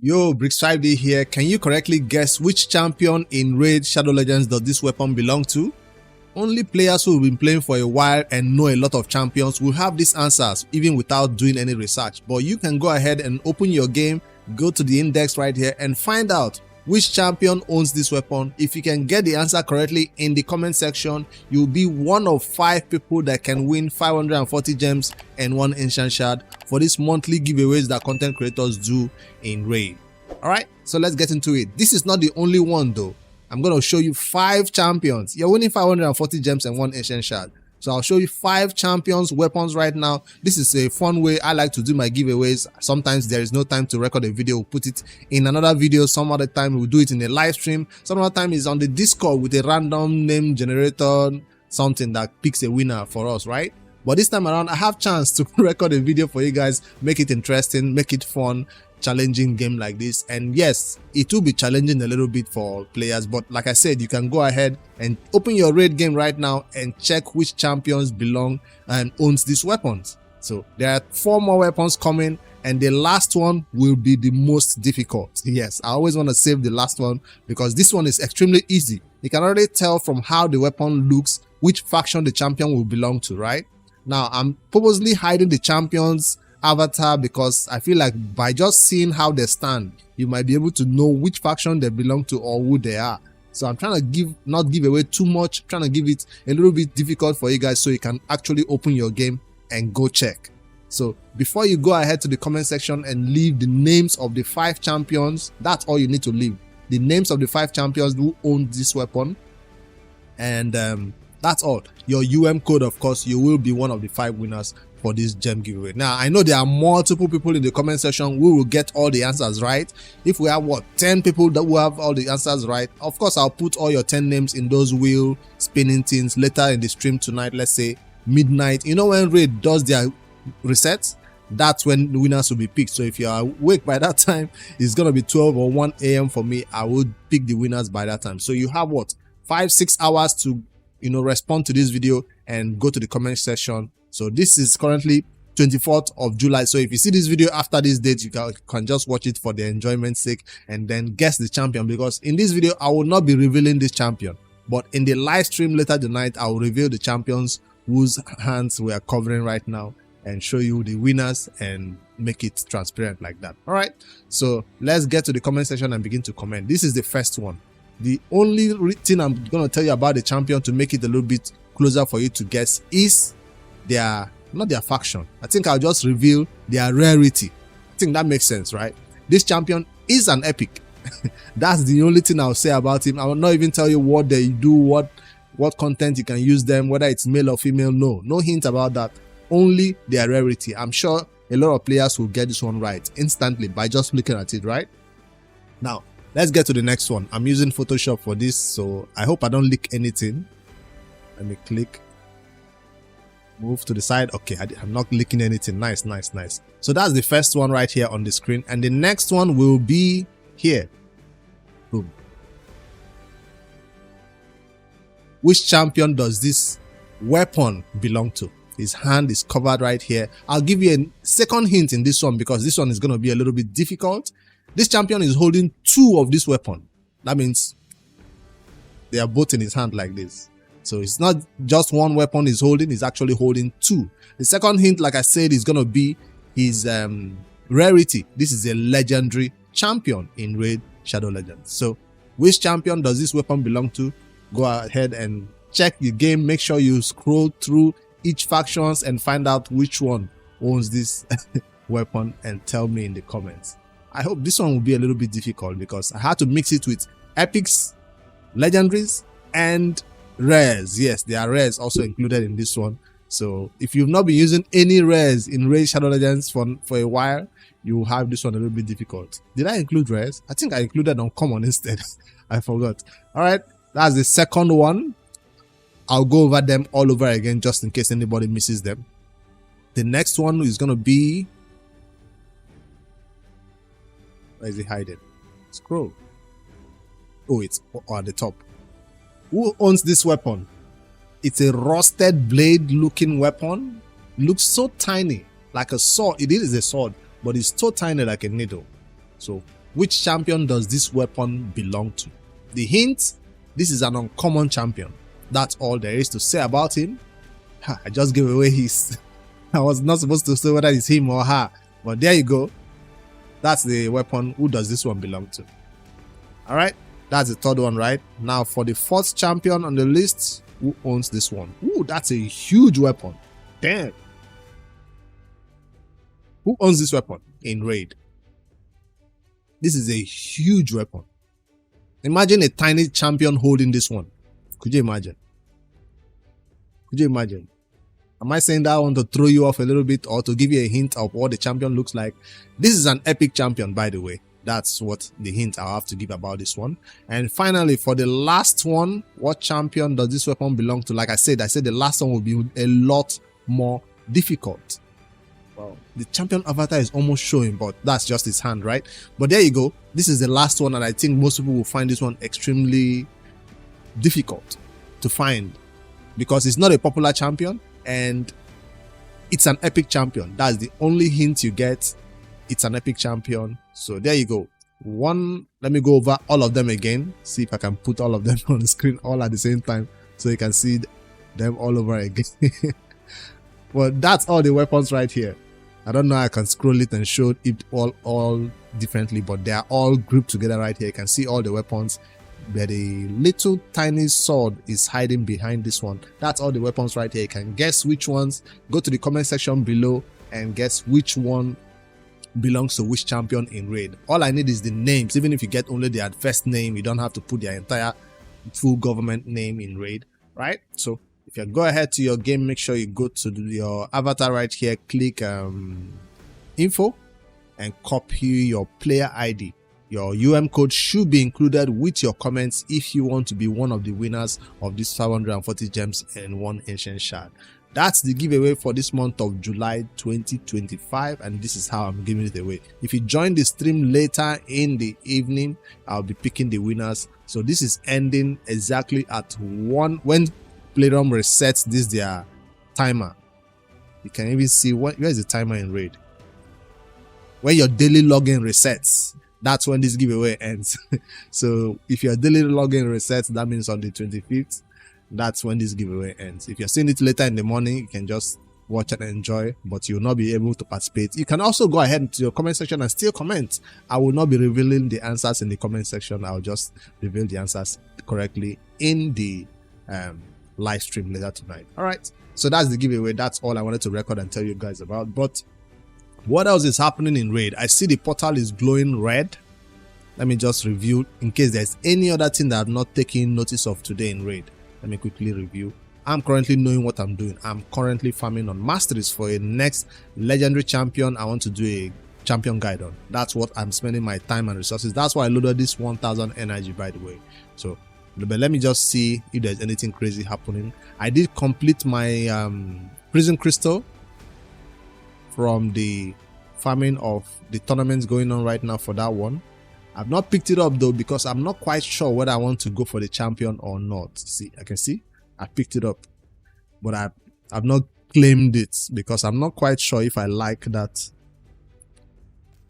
Yo, Briggs 5D here. Can you correctly guess which champion in Raid Shadow Legends does this weapon belong to? Only players who have been playing for a while and know a lot of champions will have these answers even without doing any research. But you can go ahead and open your game, go to the index right here and find out which champion owns this weapon. If you can get the answer correctly in the comment section, you'll be one of 5 people that can win 540 gems and 1 ancient shard for these monthly giveaways that content creators do in Raid. Alright, so let's get into it. This is not the only one though. I'm going to show you 5 champions. You're winning 540 gems and 1 ancient shard. So I'll show you 5 champions weapons right now. This is a fun way I like to do my giveaways. Sometimes there is no time to record a video, we'll put it in another video. Some other time we'll do it in a live stream. Some other time is on the Discord with a random name generator, something that picks a winner for us, right? But this time around I have chance to record a video for you guys, make it interesting, make it fun, challenging game like this. And yes, it will be challenging a little bit for players, but like I said, you can go ahead and open your raid game right now and check which champions belong and owns these weapons. So there are 4 more weapons coming and the last one will be the most difficult. Yes, I always want to save the last one because this one is extremely easy. You can already tell from how the weapon looks which faction the champion will belong to, right? Now I'm purposely hiding the champions avatar because I feel like by just seeing how they stand, you might be able to know which faction they belong to or who they are. So I'm trying to not give away too much, trying to give it a little bit difficult for you guys so you can actually open your game and go check. So before you go ahead to the comment section and leave the names of the 5 champions, that's all you need to leave. The names of the 5 champions who own this weapon. And that's all. Your code, of course, you will be one of the 5 winners for this gem giveaway. Now I know there are multiple people in the comment section who will get all the answers right. If we have 10 people that will have all the answers right, of course I'll put all your 10 names in those wheel spinning things later in the stream tonight. Let's say midnight. You know when Raid does their resets, that's when the winners will be picked. So if you are awake by that time, it's gonna be 12 or 1 a.m. for me. I would pick the winners by that time. So you have 5-6 hours to respond to this video and go to the comment section. So this is currently 24th of July. So if you see this video after this date, you can just watch it for the enjoyment's sake and then guess the champion, because in this video I will not be revealing this champion, but in the live stream later tonight I will reveal the champions whose hands we are covering right now and show you the winners and make it transparent like that. All right, so let's get to the comment section and begin to comment. This is the first one. The only thing I'm going to tell you about the champion to make it a little bit closer for you to guess is not their faction. I think I'll just reveal their rarity. I think that makes sense, right? This champion is an epic. That's the only thing I'll say about him. I will not even tell you what they do, what content you can use them, whether it's male or female. No hint about that. Only their rarity. I'm sure a lot of players will get this one right instantly by just looking at it, right? Now let's get to the next one. I'm using Photoshop for this, so I hope I don't leak anything. Let me click, move to the side. Okay, I'm not leaking anything. Nice. So that's the first one right here on the screen, and the next one will be here. Boom. Which champion does this weapon belong to? His hand is covered right here. I'll give you a second hint in this one because this one is going to be a little bit difficult. This champion is holding 2 of this weapon. That means they are both in his hand like this. So it's not just one weapon he's holding, he's actually holding 2. The second hint, like I said, is going to be his rarity. This is a legendary champion in Raid Shadow Legends. So which champion does this weapon belong to? Go ahead and check the game. Make sure you scroll through each factions and find out which one owns this weapon and tell me in the comments. I hope this one will be a little bit difficult because I had to mix it with epics, legendaries, and rares. Yes, there are rares also included in this one. So if you've not been using any rares in Raid Shadow Legends for a while, you will have this one a little bit difficult. Did I include rares? I think I included uncommon instead. I forgot. All right, that's the second one. I'll go over them all over again just in case anybody misses them. The next one is going to be... Where is it hiding? Scroll. Oh, it's at the top. Who owns this weapon? It's a rusted blade looking weapon. Looks so tiny, like a sword. It is a sword, but it's so tiny like a needle. So Which champion does this weapon belong to? The hint, this is an uncommon champion. That's all there is to say about him. I just gave away his... I was not supposed to say whether it's him or her, but there you go. That's the weapon. Who does this one belong to? All right, that's the third one, right? Now for the fourth champion on the list, who owns this one? Ooh, that's a huge weapon. Damn. Who owns this weapon in Raid? This is a huge weapon. Imagine a tiny champion holding this one. Could you imagine? Could you imagine? Am I saying that I want to throw you off a little bit or to give you a hint of what the champion looks like? This is an epic champion, by the way. That's what the hint I'll have to give about this one. And finally, for the last one, what champion does this weapon belong to? Like I said the last one will be a lot more difficult. Well, the champion avatar is almost showing, but that's just his hand, right? But there you go. This is the last one, and I think most people will find this one extremely difficult to find because it's not a popular champion and it's an epic champion. That's the only hint you get. It's an epic champion. So there you go. Let me go over all of them again. See if I can put all of them on the screen all at the same time so you can see them all over again. Well, that's all the weapons right here. I don't know, I can scroll it and show it all differently, but they are all grouped together right here. You can see all the weapons, but the little tiny sword is hiding behind this one. That's all the weapons right here. You can guess which ones. Go to the comment section below and guess which one belongs to which champion in Raid. All I need is the names. Even if you get only their first name, you don't have to put their entire full government name in Raid, right? So if you go ahead to your game, make sure you go to your avatar right here, click info and copy your player ID. Your code should be included with your comments if you want to be one of the winners of these 540 gems and 1 ancient shard. That's the giveaway for this month of July 2025, and this is how I'm giving it away. If you join the stream later in the evening, I'll be picking the winners. So this is ending exactly at 1 when Playroom resets their timer. You can even see where's the timer in Raid. When your daily login resets, that's when this giveaway ends. So if your daily login resets, that means on the 25th, that's when this giveaway ends. If you're seeing it later in the morning, you can just watch and enjoy, but you'll not be able to participate. You can also go ahead to your comment section and still comment. I will not be revealing the answers in the comment section. I'll just reveal the answers correctly in the live stream later tonight. All right, so that's the giveaway. That's all I wanted to record and tell you guys about. But what else is happening in Raid? I see the portal is glowing red. Let me just review in case there's any other thing that I've not taken notice of today in Raid. Let me quickly review. I'm currently knowing what I'm doing. I'm currently farming on masteries for a next legendary champion. I want to do a champion guide on. That's what I'm spending my time and resources. That's why I loaded this 1000 energy, by the way. So but let me just see if there's anything crazy happening. I did complete my prison crystal from the farming of the tournaments going on right now for that one. I've not picked it up though because I'm not quite sure whether I want to go for the champion or not. See, I can see I picked it up, but I've not claimed it because I'm not quite sure if I like that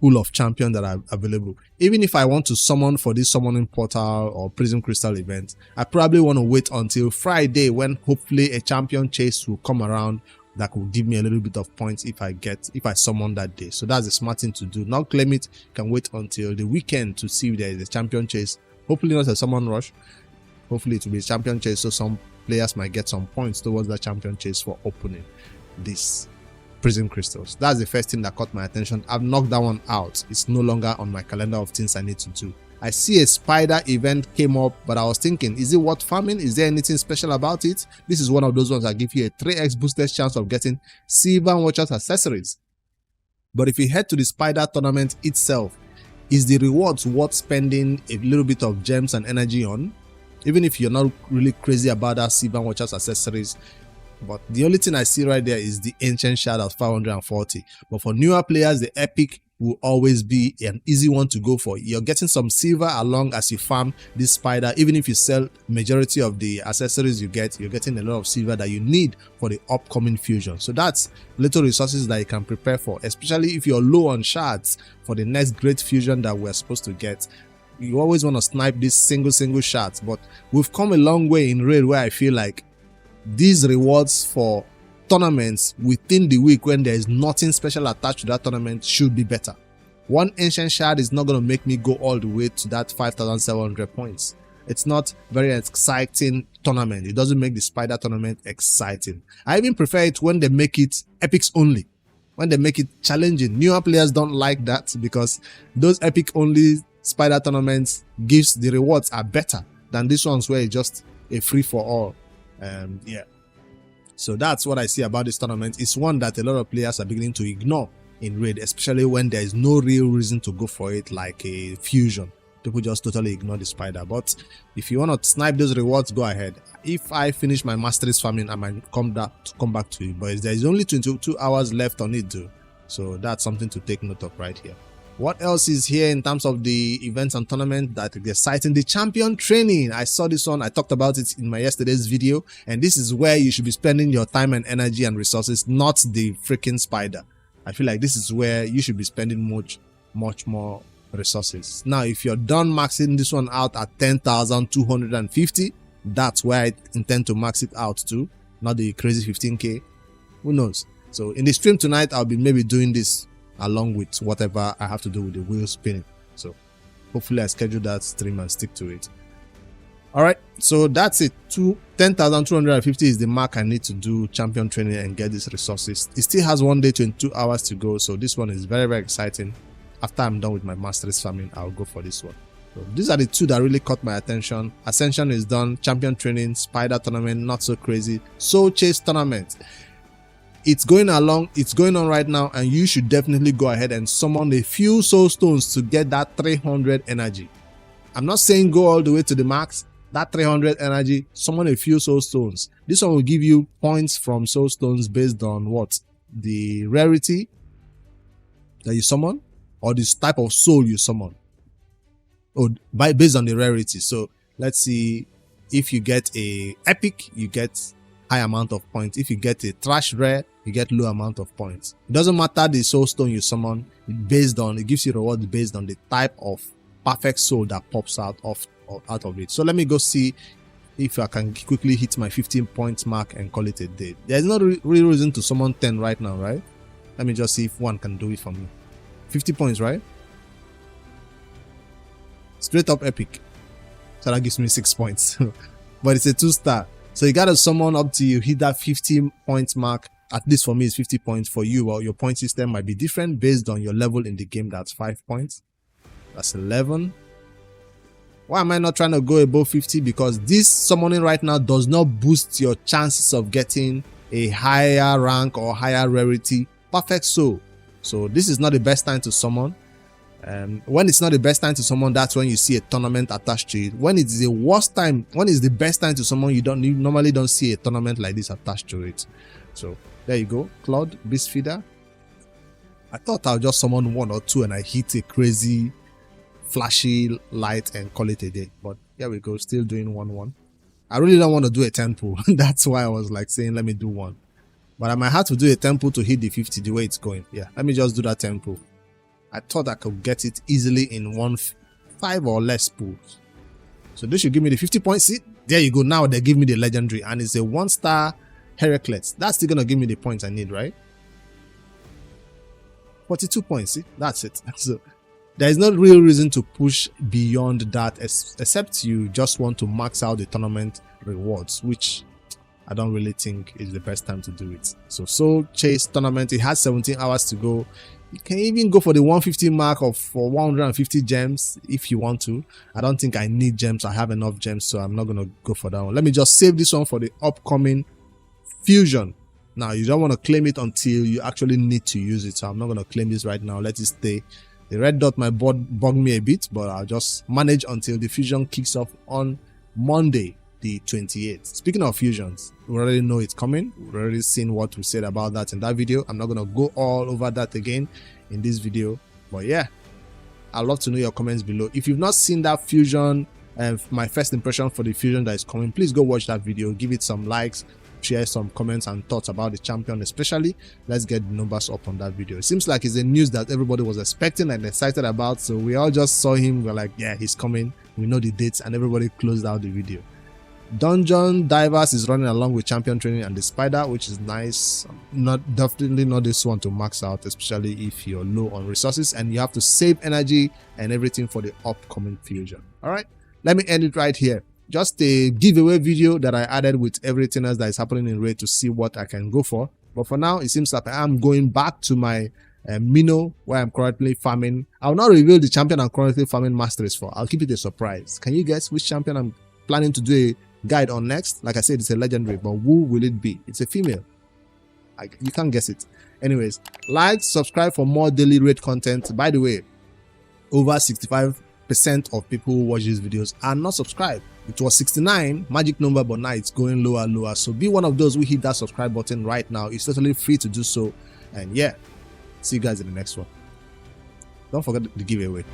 pool of champions that are available. Even if I want to summon for this summoning portal or prison crystal event, I probably want to wait until Friday when hopefully a champion chase will come around that could give me a little bit of points if I summon that day. So that's the smart thing to do. Not claim it. You can wait until the weekend to see if there is a champion chase. Hopefully not a summon rush. Hopefully it will be a champion chase, so some players might get some points towards that champion chase for opening this prison crystals. That's the first thing that caught my attention. I've knocked that one out. It's no longer on my calendar of things I need to do. I see a spider event came up, but I was thinking, is it worth farming? Is there anything special about it? This is one of those ones that give you a 3x boosted chance of getting silver watchers accessories. But if you head to the spider tournament itself, is the rewards worth spending a little bit of gems and energy on? Even if you're not really crazy about that silver watchers accessories. But the only thing I see right there is the ancient shard of 540. But for newer players, the epic will always be an easy one to go for. You're getting some silver along as you farm this spider. Even if you sell majority of the accessories you get, you're getting a lot of silver that you need for the upcoming fusion. So that's little resources that you can prepare for, especially if you're low on shards for the next great fusion that we're supposed to get. You always want to snipe these single shards, but we've come a long way in raid where I feel like these rewards for tournaments within the week when there is nothing special attached to that tournament should be better. One ancient shard is not going to make me go all the way to that 5,700 points. It's not very exciting tournament. It doesn't make the spider tournament exciting. I even prefer it when they make it epics only, when they make it challenging. Newer players don't like that because those epic only spider tournaments gives the rewards are better than these ones where it's just a free for all. Yeah. So that's what I see about this tournament. It's one that a lot of players are beginning to ignore in raid, especially when there is no real reason to go for it, like a fusion. People just totally ignore the spider. But if you want to snipe those rewards, go ahead. If I finish my masteries farming, I might come back to it. But there is only 22 hours left on it though. So that's something to take note of right here. What else is here in terms of the events and tournament that is exciting? The champion training. I saw this one. I talked about it in my yesterday's video. And this is where you should be spending your time and energy and resources, not the freaking spider. I feel like this is where you should be spending much more resources. Now, if you're done maxing this one out at 10,250, that's where I intend to max it out to, not the crazy 15k. Who knows? So in the stream tonight, I'll be maybe doing this along with whatever I have to do with the wheel spinning. So hopefully I schedule that stream and stick to it. All right, so that's it. 10,250 is the mark I need to do champion training and get these resources. It still has 1 day, 22 hours to go. So this one is very exciting. After I'm done with my masteries farming, I'll go for this one. So these are the two that really caught my attention. Ascension is done, champion training, spider tournament, not so crazy. Soul chase tournament. It's going along, it's going on right now, and you should definitely go ahead and summon a few soul stones to get that 300 energy. I'm not saying go all the way to the max. That 300 energy, summon a few soul stones. This one will give you points from soul stones based on what? The rarity that you summon, or this type of soul you summon, or based on the rarity. So let's see, if you get a epic, you get high amount of points. If you get a trash rare, you get low amount of points. It doesn't matter the soul stone you summon, it gives you rewards based on the type of perfect soul that pops out of it. So let me go see if I can quickly hit my 15 points mark and call it a day. There's no real reason to summon 10 right now, right? Let me just see if one can do it for me. 50 points, right? Straight up epic. So that gives me 6 points. But it's a 2-star. So you gotta summon up to you hit that 50 points mark. At least for me, it's 50 points. For you, well, your point system might be different based on your level in the game. That's 5 points. That's 11. Why am I not trying to go above 50? Because this summoning right now does not boost your chances of getting a higher rank or higher rarity perfect soul. So this is not the best time to summon. When it's not the best time to summon, that's when you see a tournament attached to it. When it's the worst time, when it's the best time to summon, you normally don't see a tournament like this attached to it. So there you go, Claude, Beast Feeder. I thought I'll just summon 1 or 2 and I hit a crazy flashy light and call it a day. But here we go, still doing 1-1. I really don't want to do a 10 pull. That's why I was like saying let me do 1. But I might have to do a 10 pull to hit the 50 the way it's going. Yeah, let me just do that 10 pull. I thought I could get it easily in 5 or less pulls. So this should give me the 50 points. See, there you go. Now they give me the legendary and it's a 1-star Heracles. That's still gonna give me the points I need, right? 42 points. See, that's it. So there is no real reason to push beyond that, except you just want to max out the tournament rewards, which I don't really think is the best time to do it. So Soul Chase tournament, it has 17 hours to go. You can even go for the 150 mark for 150 gems if you want to. I don't think I need gems. I have enough gems, so I'm not going to go for that one. Let me just save this one for the upcoming fusion. Now, you don't want to claim it until you actually need to use it. So I'm not going to claim this right now. Let it stay. The red dot might bug me a bit, but I'll just manage until the fusion kicks off on Monday, the 28th. Speaking of fusions, we already know it's coming. We've already seen what we said about that in that video. I'm not going to go all over that again in this video. But yeah, I'd love to know your comments below. If you've not seen that fusion and my first impression for the fusion that is coming, please go watch that video, give it some likes, share some comments and thoughts about the champion especially. Let's get the numbers up on that video. It seems like it's a news that everybody was expecting and excited about, so we all just saw him, we're like, yeah, he's coming, we know the dates, and everybody closed out the video. Dungeon Divers is running along with champion training and the spider, which is nice. Definitely not this one to max out, especially if you're low on resources and you have to save energy and everything for the upcoming fusion. All right, let me end it right here. Just a giveaway video that I added with everything else that is happening in Raid to see what I can go for. But for now, it seems like I'm going back to my Minnow, where I'm currently farming. I'll not reveal the champion I'm currently farming masteries for. I'll keep it a surprise. Can you guess which champion I'm planning to do a guide on next? Like I said, it's a legendary, but who will it be? It's a female. You can't guess it. Anyways, like, subscribe for more daily Raid content. By the way, over 65% of people who watch these videos are not subscribed. It was 69 magic number, but now it's going lower. So be one of those who hit that subscribe button right now. It's totally free to do so. And yeah, see you guys in the next one. Don't forget the giveaway.